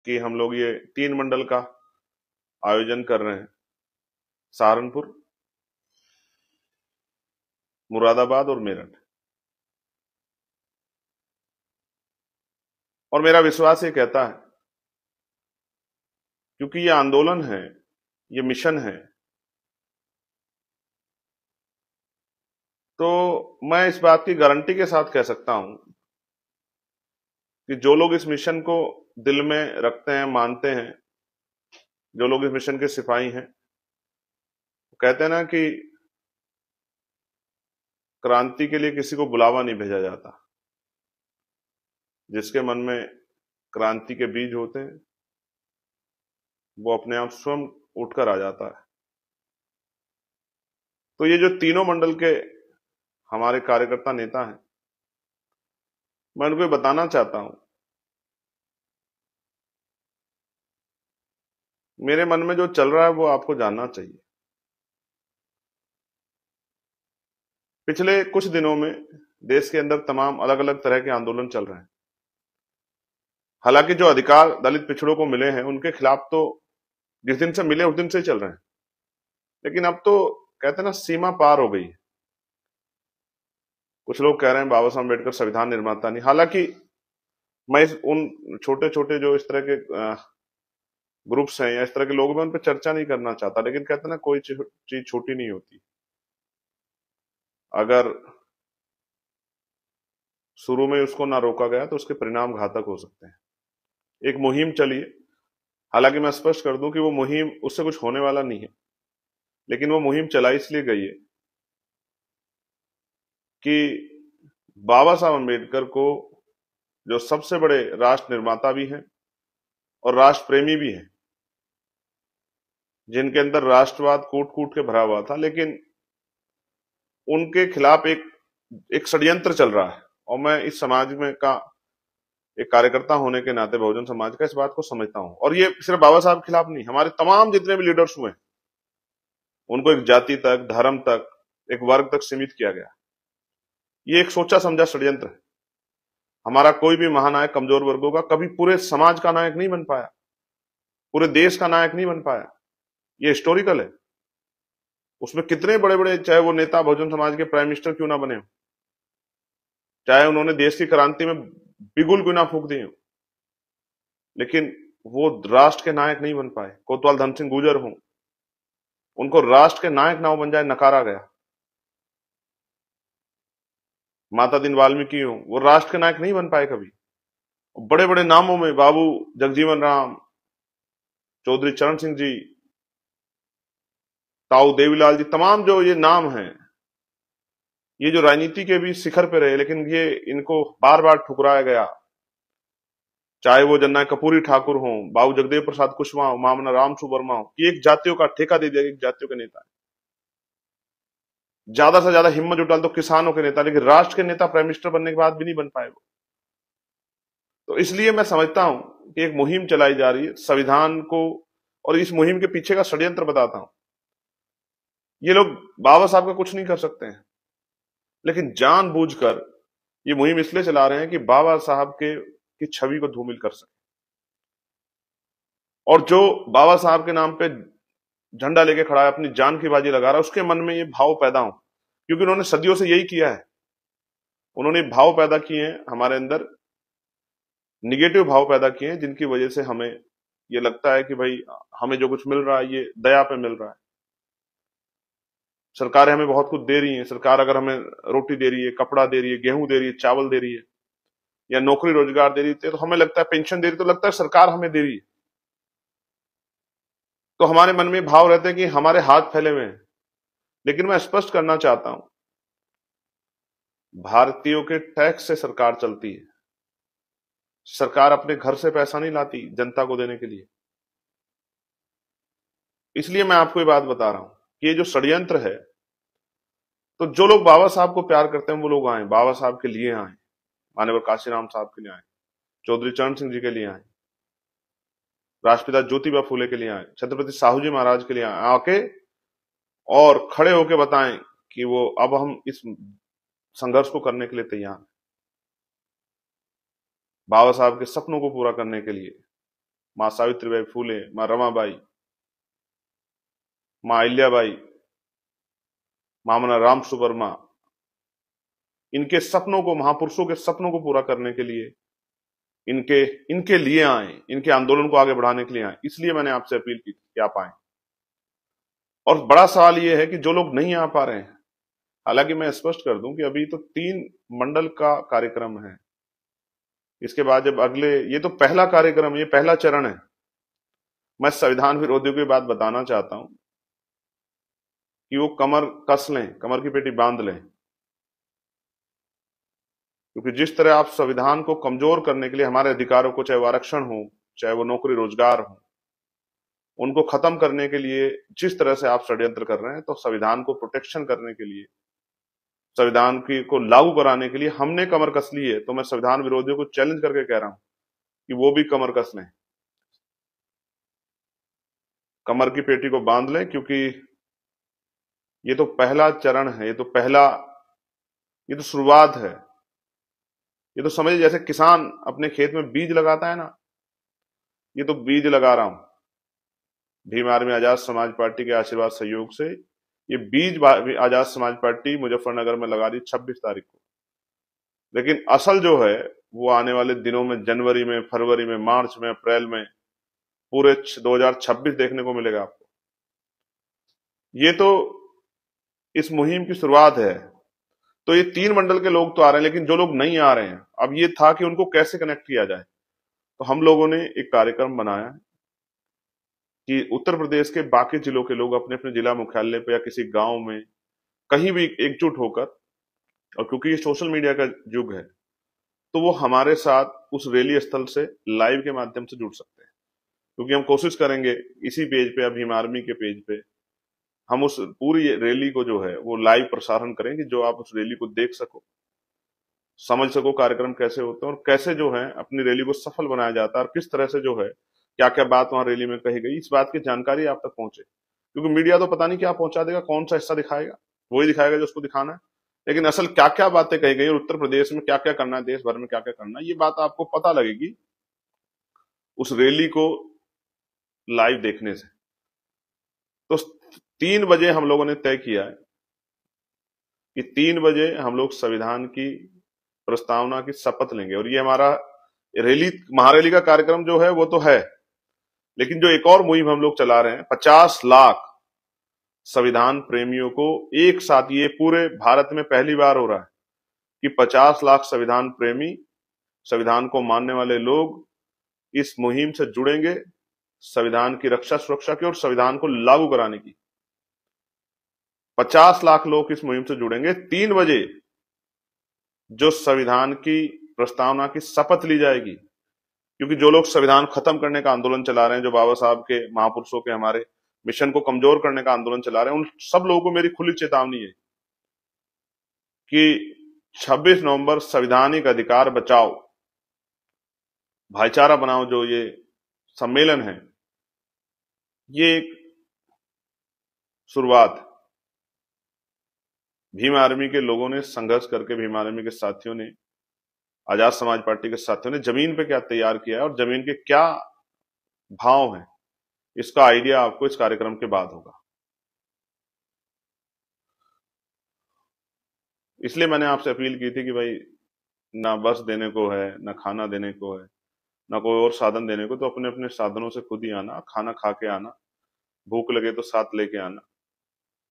कि हम लोग ये 3 मंडल का आयोजन कर रहे हैं। सहारनपुर, मुरादाबाद और मेरठ। और मेरा विश्वास ये कहता है, क्योंकि ये आंदोलन है, ये मिशन है, तो मैं इस बात की गारंटी के साथ कह सकता हूं कि जो लोग इस मिशन को दिल में रखते हैं, मानते हैं, जो लोग इस मिशन के सिपाही हैं, कहते हैं ना कि क्रांति के लिए किसी को बुलावा नहीं भेजा जाता। जिसके मन में क्रांति के बीज होते हैं, वो अपने आप स्वयं उठकर आ जाता है। तो ये जो तीनों मंडल के हमारे कार्यकर्ता नेता हैं, मैं उनको ये बताना चाहता हूं, मेरे मन में जो चल रहा है वो आपको जानना चाहिए। पिछले कुछ दिनों में देश के अंदर तमाम अलग अलग तरह के आंदोलन चल रहे हैं। हालांकि जो अधिकार दलित पिछड़ों को मिले हैं, उनके खिलाफ तो जिस दिन से मिले उस दिन से ही चल रहे हैं, लेकिन अब तो कहते हैं ना, सीमा पार हो गई है। कुछ लोग कह रहे हैं बाबा साहब अम्बेडकर संविधान निर्माता नहीं। हालांकि मैं उन छोटे छोटे जो इस तरह के ग्रुप्स हैं या इस तरह के लोग, मैं उन पर चर्चा नहीं करना चाहता, लेकिन कहते हैं ना, कोई चीज छोटी नहीं होती। अगर शुरू में उसको ना रोका गया तो उसके परिणाम घातक हो सकते हैं। एक मुहिम चली है, हालांकि मैं स्पष्ट कर दूं कि वो मुहिम, उससे कुछ होने वाला नहीं है, लेकिन वो मुहिम चलाई इसलिए गई है कि बाबा साहब अम्बेडकर को, जो सबसे बड़े राष्ट्र निर्माता भी हैं और राष्ट्र प्रेमी भी हैं, जिनके अंदर राष्ट्रवाद कूट कूट के भरा हुआ था, लेकिन उनके खिलाफ एक एक षड्यंत्र चल रहा है। और मैं इस समाज में का एक कार्यकर्ता होने के नाते, बहुजन समाज का, इस बात को समझता हूं। और ये सिर्फ बाबा साहब के खिलाफ नहीं, हमारे तमाम जितने भी लीडर्स हुए, उनको एक जाति तक, धर्म तक, एक वर्ग तक सीमित किया गया। ये एक सोचा समझा षड्यंत्र है। हमारा कोई भी महानायक कमजोर वर्गों का कभी पूरे समाज का नायक नहीं बन पाया, पूरे देश का नायक नहीं बन पाया। ये हिस्टोरिकल है। उसमें कितने बड़े बड़े, चाहे वो नेता बहुजन समाज के प्राइम मिनिस्टर क्यों ना बने हो, चाहे उन्होंने देश की क्रांति में बिगुल क्यों ना फूंक दिए हो, लेकिन वो राष्ट्र के नायक नहीं बन पाए। कोतवाल धन सिंह गुर्जर हों, उनको राष्ट्र के नायक ना बन जाए, नकारा गया। माता दिन वाल्मीकि हों, वो राष्ट्र के नायक नहीं बन पाए कभी। बड़े बड़े नामों में बाबू जगजीवन राम, चौधरी चरण सिंह जी, ताऊ देवीलाल जी, तमाम जो ये नाम हैं, ये जो राजनीति के भी शिखर पे रहे, लेकिन ये इनको बार बार ठुकराया गया। चाहे वो जन्ना कपूरी ठाकुर हों, बाबू जगदेव प्रसाद कुशवाहा हो, मामना रामसु वर्मा हो, कि एक जातियों का ठेका दे दिया, एक जातियों के नेता। ज्यादा से ज्यादा हिम्मत जुटा तो किसानों के नेता, लेकिन राष्ट्र के नेता प्राइम मिनिस्टर बनने के बाद भी नहीं बन पाए वो। तो इसलिए मैं समझता हूं कि एक मुहिम चलाई जा रही है संविधान को, और इस मुहिम के पीछे का षड्यंत्र बताता हूं। ये लोग बाबा साहब का कुछ नहीं कर सकते हैं, लेकिन जानबूझकर ये मुहिम इसलिए चला रहे हैं कि बाबा साहब के की छवि को धूमिल कर सके। और जो बाबा साहब के नाम पे झंडा लेके खड़ा है, अपनी जान की बाजी लगा रहा है, उसके मन में ये भाव पैदा हो, क्योंकि उन्होंने सदियों से यही किया है। उन्होंने भाव पैदा किए हैं हमारे अंदर, निगेटिव भाव पैदा किए हैं, जिनकी वजह से हमें ये लगता है कि भाई हमें जो कुछ मिल रहा है ये दया पे मिल रहा है। सरकारें हमें बहुत कुछ दे रही हैं। सरकार अगर हमें रोटी दे रही है, कपड़ा दे रही है, गेहूं दे रही है, चावल दे रही है, या नौकरी रोजगार दे रही है, तो हमें लगता है, पेंशन दे रही है, तो लगता है सरकार हमें दे रही है। तो हमारे मन में भाव रहते हैं कि हमारे हाथ फैले हुए हैं। लेकिन मैं स्पष्ट करना चाहता हूं, भारतीयों के टैक्स से सरकार चलती है। सरकार अपने घर से पैसा नहीं लाती जनता को देने के लिए। इसलिए मैं आपको ये बात बता रहा हूं कि ये जो षड्यंत्र है, तो जो लोग बाबा साहब को प्यार करते हैं वो लोग आए, बाबा साहब के लिए आए, माननीय काशीराम साहब के लिए आए, चौधरी चरण सिंह जी के लिए आए, राष्ट्रपिता ज्योतिबा फूले के लिए आए, छत्रपति साहू जी महाराज के लिए आए, आके और खड़े होके बताएं कि वो अब हम इस संघर्ष को करने के लिए तैयार हैं, बाबा साहब के सपनों को पूरा करने के लिए। माँ सावित्रीबाई फूले, माँ रमाबाई, माँ अहिल्याबाई, महामना राम सुवर्मा, इनके सपनों को, महापुरुषों के सपनों को पूरा करने के लिए, इनके इनके लिए आए, इनके आंदोलन को आगे बढ़ाने के लिए आए। इसलिए मैंने आपसे अपील की कि आप आए। और बड़ा सवाल यह है कि जो लोग नहीं आ पा रहे हैं, हालांकि मैं स्पष्ट कर दूं कि अभी तो 3 मंडल का कार्यक्रम है। इसके बाद जब अगले, ये तो पहला कार्यक्रम, ये पहला चरण है। मैं संविधान विरोधियों की बात बताना चाहता हूं कि वो कमर कस लें, कमर की पेटी बांध लें, क्योंकि जिस तरह आप संविधान को कमजोर करने के लिए हमारे अधिकारों को, चाहे वो आरक्षण हो, चाहे वो नौकरी रोजगार हो, उनको खत्म करने के लिए जिस तरह से आप षड्यंत्र कर रहे हैं, तो संविधान को प्रोटेक्शन करने के लिए, संविधान की को लागू कराने के लिए हमने कमर कस ली है। तो मैं संविधान विरोधियों को चैलेंज करके कह रहा हूं कि वो भी कमर कस लें, कमर की पेटी को बांध लें, क्योंकि ये तो पहला चरण है, ये तो शुरुआत है। ये तो समझिए जैसे किसान अपने खेत में बीज लगाता है ना, ये तो बीज लगा रहा हूं। भीम आर्मी आजाद समाज पार्टी के आशीर्वाद सहयोग से ये बीज आजाद समाज पार्टी मुजफ्फरनगर में लगा दी 26 तारीख को। लेकिन असल जो है वो आने वाले दिनों में, जनवरी में, फरवरी में, मार्च में, अप्रैल में, पूरे 2026 देखने को मिलेगा आपको। ये तो इस मुहिम की शुरुआत है। तो ये 3 मंडल के लोग तो आ रहे हैं, लेकिन जो लोग नहीं आ रहे हैं, अब ये था कि उनको कैसे कनेक्ट किया जाए। तो हम लोगों ने एक कार्यक्रम बनाया है कि उत्तर प्रदेश के बाकी जिलों के लोग अपने अपने जिला मुख्यालय पे या किसी गांव में कहीं भी एकजुट होकर, और क्योंकि ये सोशल मीडिया का युग है, तो वो हमारे साथ उस रैली स्थल से लाइव के माध्यम से जुड़ सकते हैं। क्योंकि हम कोशिश करेंगे इसी पेज पे या भीम आर्मी के पेज पे हम उस पूरी रैली को जो है वो लाइव प्रसारण करेंगे, जो आप उस रैली को देख सको, समझ सको कार्यक्रम कैसे होते हैं और कैसे जो है अपनी रैली को सफल बनाया जाता है, और किस तरह से जो है क्या क्या बात वहां रैली में कही गई, इस बात की जानकारी आप तक पहुंचे। क्योंकि मीडिया तो पता नहीं क्या पहुंचा देगा, कौन सा हिस्सा दिखाएगा, वही दिखाएगा जो उसको दिखाना है। लेकिन असल क्या क्या बातें कही गई और उत्तर प्रदेश में क्या क्या करना है, देश भर में क्या क्या करना है, ये बात आपको पता लगेगी उस रैली को लाइव देखने से। तो 3 बजे हम लोगों ने तय किया है कि 3 बजे हम लोग संविधान की प्रस्तावना की शपथ लेंगे। और ये हमारा रैली, महारैली का कार्यक्रम जो है वो तो है, लेकिन जो एक और मुहिम हम लोग चला रहे हैं, 50 लाख संविधान प्रेमियों को एक साथ, ये पूरे भारत में पहली बार हो रहा है कि 50 लाख संविधान प्रेमी, संविधान को मानने वाले लोग इस मुहिम से जुड़ेंगे, संविधान की रक्षा सुरक्षा की और संविधान को लागू कराने की। 50 लाख लोग इस मुहिम से जुड़ेंगे। 3 बजे जो संविधान की प्रस्तावना की शपथ ली जाएगी, क्योंकि जो लोग संविधान खत्म करने का आंदोलन चला रहे हैं, जो बाबा साहब के, महापुरुषों के हमारे मिशन को कमजोर करने का आंदोलन चला रहे हैं, उन सब लोगों को मेरी खुली चेतावनी है कि 26 नवंबर संवैधानिक अधिकार बचाओ, भाईचारा बनाओ, जो ये सम्मेलन है, ये एक शुरुआत है। भीम आर्मी के लोगों ने संघर्ष करके, भीम आर्मी के साथियों ने, आजाद समाज पार्टी के साथियों ने जमीन पे क्या तैयार किया है और जमीन के क्या भाव हैं, इसका आइडिया आपको इस कार्यक्रम के बाद होगा। इसलिए मैंने आपसे अपील की थी कि भाई, ना बस देने को है, ना खाना देने को है, ना कोई और साधन देने को, तो अपने अपने साधनों से खुद ही आना, खाना खा के आना, भूख लगे तो साथ लेके आना।